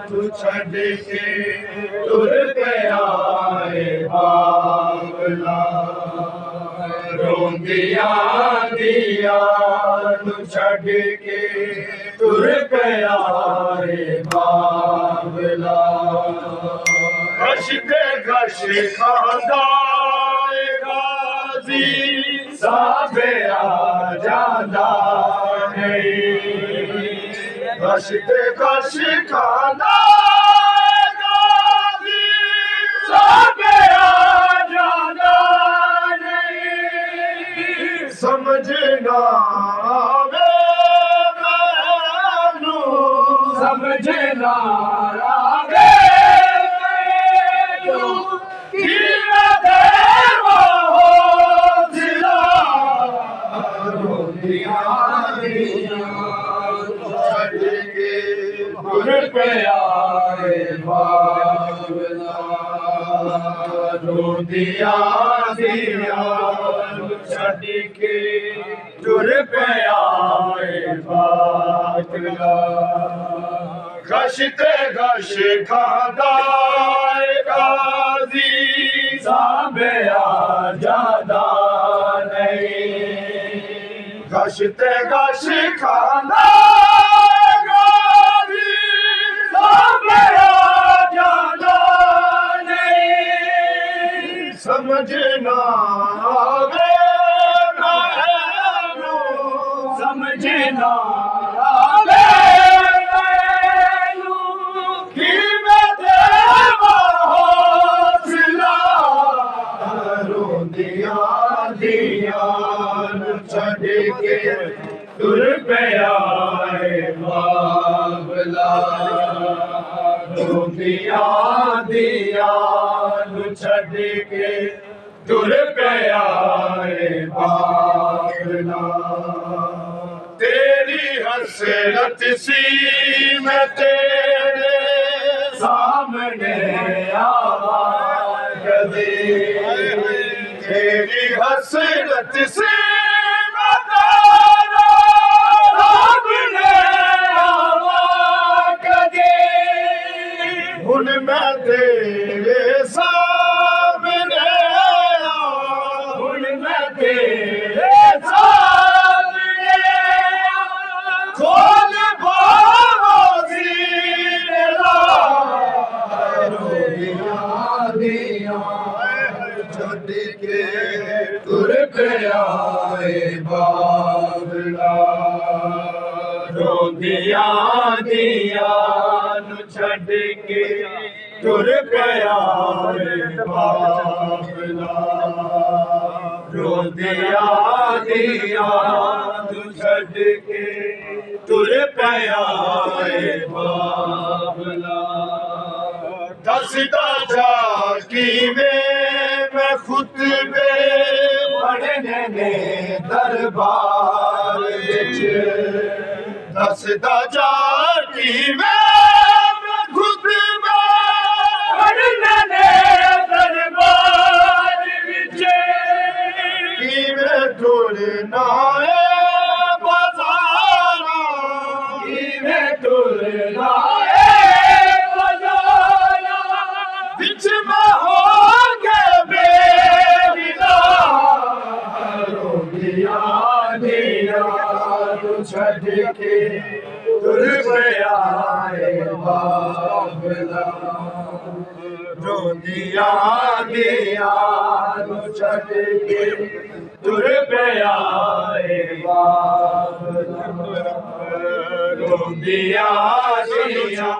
तू छड़ के तुर गया रे बाबला रोंदिया दिया तू छड़ के तुर गया रे बाबला गश के गश खादा गाजी साबे आ जादा नहीं गश के गश खादा गाजी साबे आ जादा नहीं समझना आवे मैनू समझना आवे दिया दिया छड़ के तुर पिया बादला गशते गश खादा गाजी साबिया जादा नहीं गशते गश खादा गाजी साबिया जादा नहीं समझना आवे मैनू समझना आवे मैनू कि मैं देवा हौसला रोंदिया दिया छड़ के तुर पिया बाबला रोंदिया दिया छड़ के तुर पिया बाबला तेरी हसरत सी मैं तेरे सामने आवा कदे तेरी हसरत सी मैं तेरे सामने आवा कदे हुन मैं तेरे सामने हुन मैं तेरे सामने खोल बाजी दिया छड़ के तुर पिया बाबला रोंदिया दिया छड़ के तुर पिया बाबला रोंदिया दिया छड़ के तुर पिया बाबला दसदा जा कि मैं खुतबे पढ़ने ने दरबार विच दसदा जा कि मैं खुतबे पढ़ने ने दरबार विच कि मैं टुरना है बाज़ारा कि मैं टुरना बिच में हो गए बेविदा रोंदिया दिया छड़ के तुर पिया बाबला रोंदिया दिया छड़ के तुर पिया बाबला रोंदिया दिया